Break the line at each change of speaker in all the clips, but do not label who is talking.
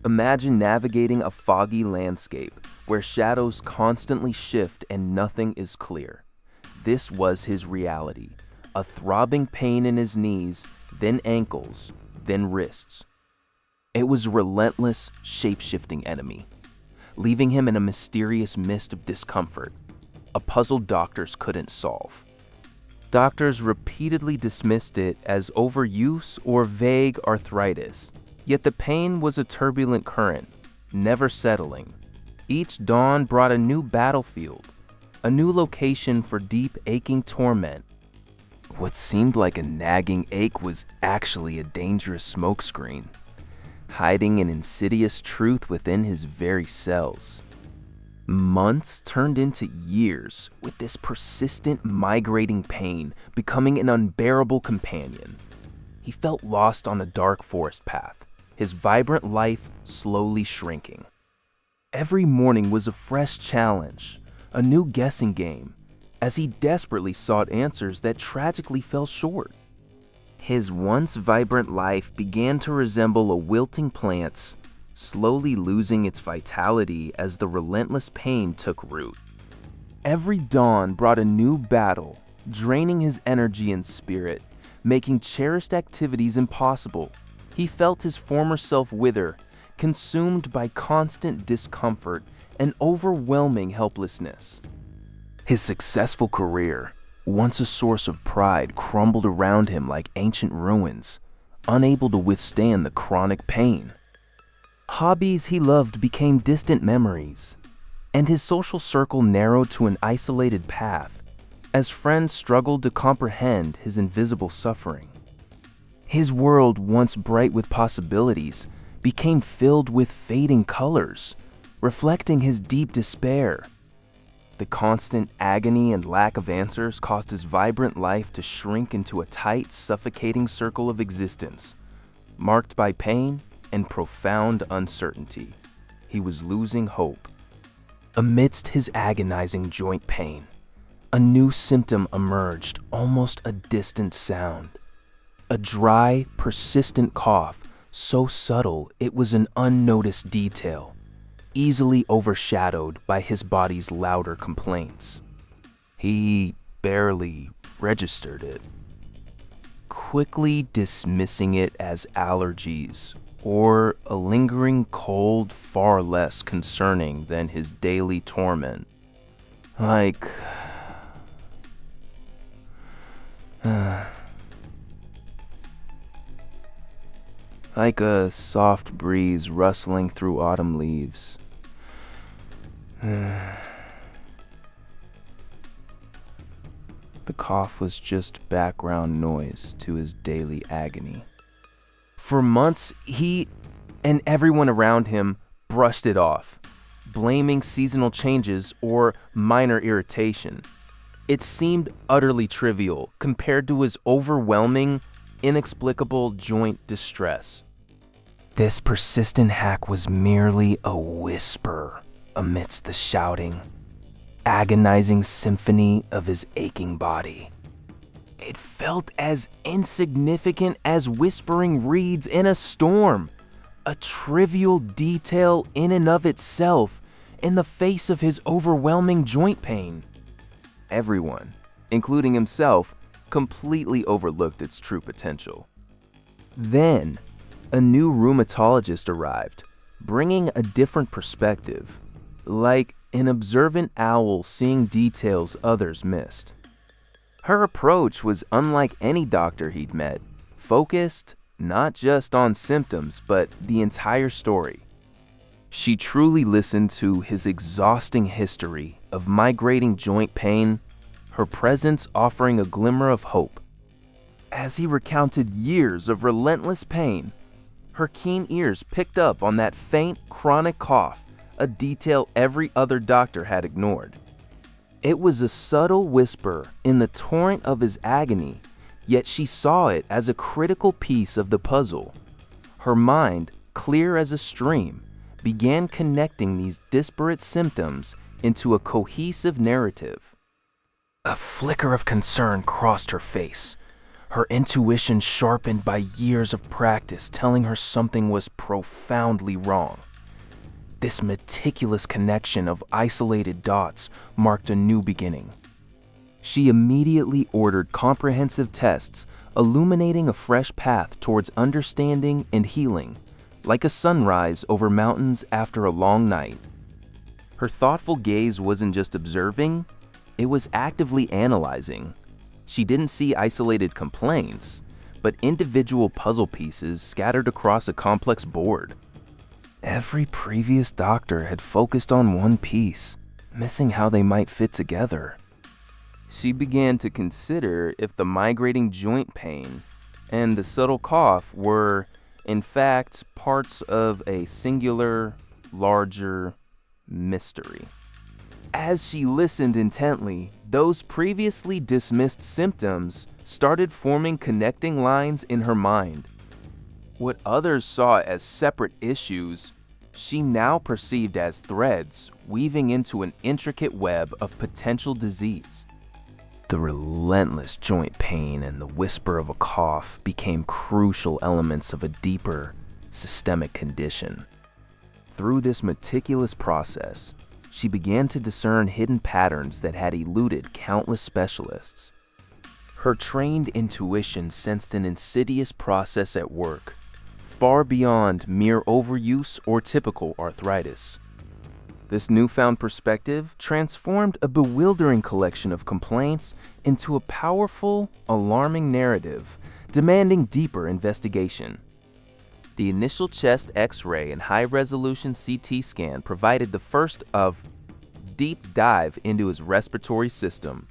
Imagine navigating a foggy landscape where shadows constantly shift and nothing is clear. This was his reality, a throbbing pain in his knees, then ankles, then wrists. It was a relentless, shape-shifting enemy, leaving him in a mysterious mist of discomfort, a puzzle doctors couldn't solve. Doctors repeatedly dismissed it as overuse or vague arthritis, yet the pain was a turbulent current, never settling. Each dawn brought a new battlefield, a new location for deep, aching torment. What seemed like a nagging ache was actually a dangerous smokescreen, hiding an insidious truth within his very cells. Months turned into years, with this persistent, migrating pain becoming an unbearable companion. He felt lost on a dark forest path, his vibrant life slowly shrinking. Every morning was a fresh challenge, a new guessing game, as he desperately sought answers that tragically fell short. His once vibrant life began to resemble a wilting plant's, slowly losing its vitality as the relentless pain took root. Every dawn brought a new battle, draining his energy and spirit, making cherished activities impossible. He felt his former self wither, consumed by constant discomfort and overwhelming helplessness. His successful career, once a source of pride, crumbled around him like ancient ruins, unable to withstand the chronic pain. Hobbies he loved became distant memories, and his social circle narrowed to an isolated path as friends struggled to comprehend his invisible suffering. His world, once bright with possibilities, became filled with fading colors, reflecting his deep despair. The constant agony and lack of answers caused his vibrant life to shrink into a tight, suffocating circle of existence, marked by pain and profound uncertainty. He was losing hope. Amidst his agonizing joint pain, a new symptom emerged, almost a distant sound. A dry, persistent cough, so subtle it was an unnoticed detail, easily overshadowed by his body's louder complaints. He barely registered it, quickly dismissing it as allergies or a lingering cold far less concerning than his daily torment. Like a soft breeze rustling through autumn leaves. The cough was just background noise to his daily agony. For months, he and everyone around him brushed it off, blaming seasonal changes or minor irritation. It seemed utterly trivial compared to his overwhelming, inexplicable joint distress. This persistent hack was merely a whisper amidst the shouting, agonizing symphony of his aching body. It felt as insignificant as whispering reeds in a storm, a trivial detail in and of itself in the face of his overwhelming joint pain. Everyone, including himself, completely overlooked its true potential. Then, a new rheumatologist arrived, bringing a different perspective, like an observant owl seeing details others missed. Her approach was unlike any doctor he'd met, focused not just on symptoms, but the entire story. She truly listened to his exhausting history of migrating joint pain, her presence offering a glimmer of hope. As he recounted years of relentless pain, her keen ears picked up on that faint, chronic cough, a detail every other doctor had ignored. It was a subtle whisper in the torrent of his agony, yet she saw it as a critical piece of the puzzle. Her mind, clear as a stream, began connecting these disparate symptoms into a cohesive narrative. A flicker of concern crossed her face, her intuition sharpened by years of practice telling her something was profoundly wrong. This meticulous connection of isolated dots marked a new beginning. She immediately ordered comprehensive tests, illuminating a fresh path towards understanding and healing, like a sunrise over mountains after a long night. Her thoughtful gaze wasn't just observing, it was actively analyzing. She didn't see isolated complaints, but individual puzzle pieces scattered across a complex board. Every previous doctor had focused on one piece, missing how they might fit together. She began to consider if the migrating joint pain and the subtle cough were, in fact, parts of a singular, larger mystery. As she listened intently, those previously dismissed symptoms started forming connecting lines in her mind. What others saw as separate issues, she now perceived as threads weaving into an intricate web of potential disease. The relentless joint pain and the whisper of a cough became crucial elements of a deeper, systemic condition. Through this meticulous process, she began to discern hidden patterns that had eluded countless specialists. Her trained intuition sensed an insidious process at work, far beyond mere overuse or typical arthritis. This newfound perspective transformed a bewildering collection of complaints into a powerful, alarming narrative demanding deeper investigation. The initial chest X-ray and high-resolution CT scan provided the first of deep dive into his respiratory system.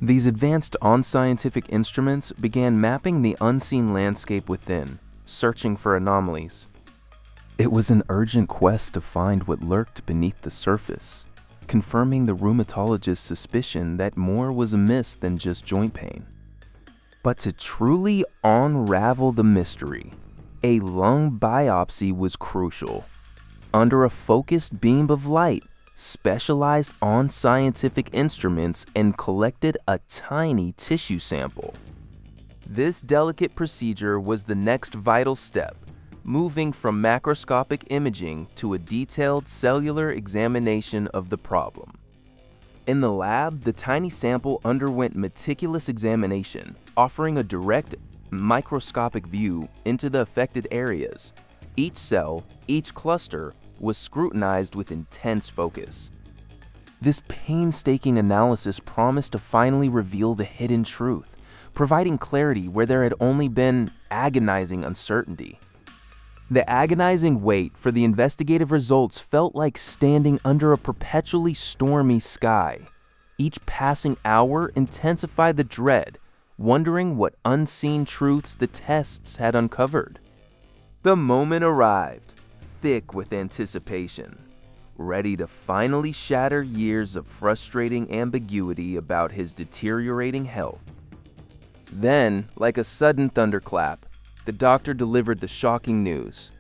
These advanced unscientific instruments began mapping the unseen landscape within, searching for anomalies. It was an urgent quest to find what lurked beneath the surface, confirming the rheumatologist's suspicion that more was amiss than just joint pain. But to truly unravel the mystery, a lung biopsy was crucial. Under a focused beam of light, specialized on scientific instruments and collected a tiny tissue sample. This delicate procedure was the next vital step, moving from macroscopic imaging to a detailed cellular examination of the problem. In the lab, the tiny sample underwent meticulous examination, offering a direct microscopic view into the affected areas. Each cell, each cluster, was scrutinized with intense focus. This painstaking analysis promised to finally reveal the hidden truth, providing clarity where there had only been agonizing uncertainty. The agonizing wait for the investigative results felt like standing under a perpetually stormy sky. Each passing hour intensified the dread, wondering what unseen truths the tests had uncovered. The moment arrived, thick with anticipation, ready to finally shatter years of frustrating ambiguity about his deteriorating health. Then, like a sudden thunderclap, the doctor delivered the shocking news,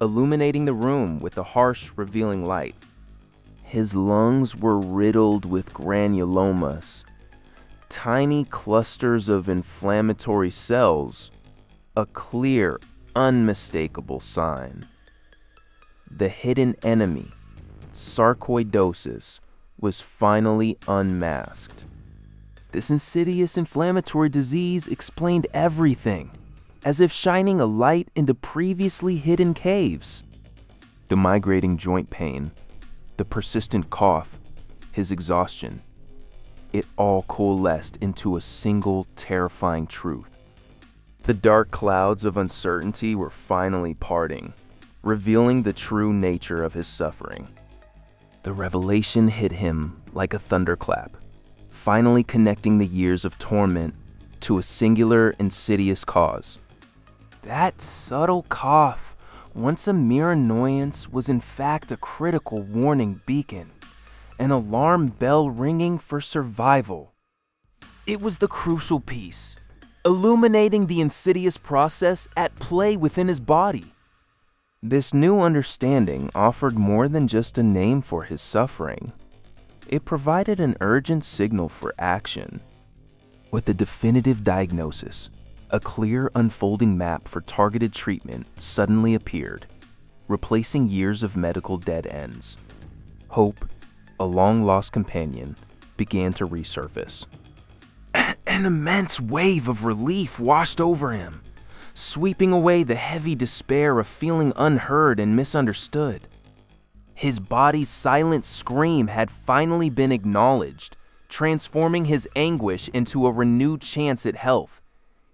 illuminating the room with a harsh, revealing light. His lungs were riddled with granulomas, tiny clusters of inflammatory cells, a clear, unmistakable sign. The hidden enemy, sarcoidosis, was finally unmasked. This insidious inflammatory disease explained everything, as if shining a light into previously hidden caves. The migrating joint pain, the persistent cough, his exhaustion, it all coalesced into a single terrifying truth. The dark clouds of uncertainty were finally parting, revealing the true nature of his suffering. The revelation hit him like a thunderclap, finally connecting the years of torment to a singular, insidious cause. That subtle cough, once a mere annoyance, was in fact a critical warning beacon, an alarm bell ringing for survival. It was the crucial piece, illuminating the insidious process at play within his body. This new understanding offered more than just a name for his suffering. It provided an urgent signal for action. With a definitive diagnosis, A clear, unfolding map for targeted treatment suddenly appeared, replacing years of medical dead ends. Hope, a long-lost companion, began to resurface. An immense wave of relief washed over him, sweeping away the heavy despair of feeling unheard and misunderstood. His body's silent scream had finally been acknowledged, transforming his anguish into a renewed chance at health.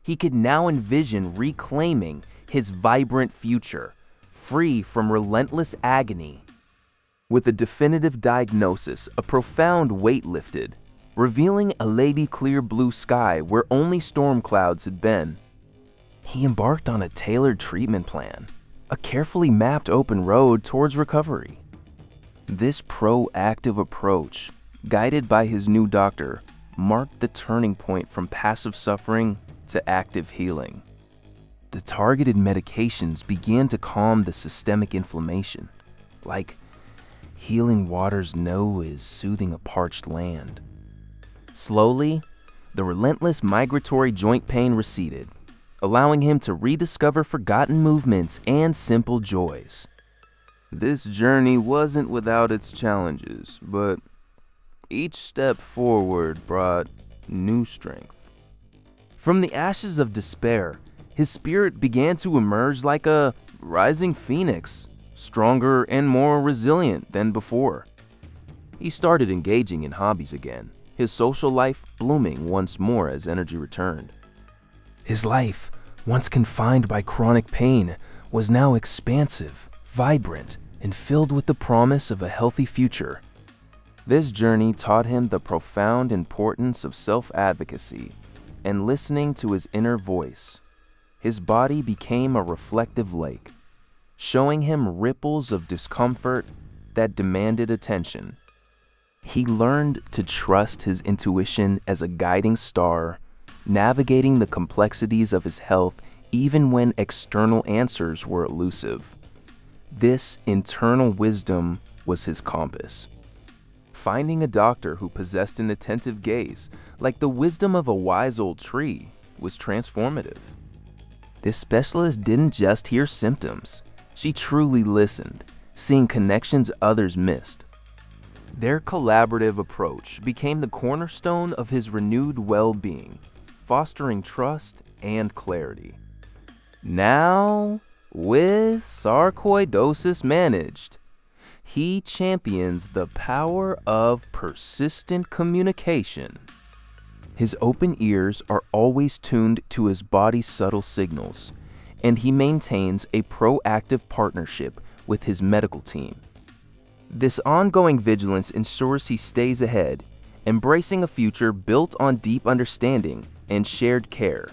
He could now envision reclaiming his vibrant future, free from relentless agony. With a definitive diagnosis, a profound weight lifted, revealing a lady clear blue sky where only storm clouds had been. He embarked on a tailored treatment plan, a carefully mapped open road towards recovery. This proactive approach, guided by his new doctor, marked the turning point from passive suffering to active healing. The targeted medications began to calm the systemic inflammation, like healing waters know is soothing a parched land. Slowly, the relentless migratory joint pain receded, allowing him to rediscover forgotten movements and simple joys. This journey wasn't without its challenges, but each step forward brought new strength. From the ashes of despair, his spirit began to emerge like a rising phoenix, stronger and more resilient than before. He started engaging in hobbies again, his social life blooming once more as energy returned. His life, once confined by chronic pain, was now expansive, vibrant, and filled with the promise of a healthy future. This journey taught him the profound importance of self-advocacy and listening to his inner voice. His body became a reflective lake, showing him ripples of discomfort that demanded attention. He learned to trust his intuition as a guiding star, navigating the complexities of his health even when external answers were elusive. This internal wisdom was his compass. Finding a doctor who possessed an attentive gaze, like the wisdom of a wise old tree, was transformative. This specialist didn't just hear symptoms. She truly listened, seeing connections others missed. Their collaborative approach became the cornerstone of his renewed well-being, fostering trust and clarity. Now, with sarcoidosis managed, he champions the power of persistent communication. His open ears are always tuned to his body's subtle signals, and he maintains a proactive partnership with his medical team. This ongoing vigilance ensures he stays ahead, embracing a future built on deep understanding and shared care.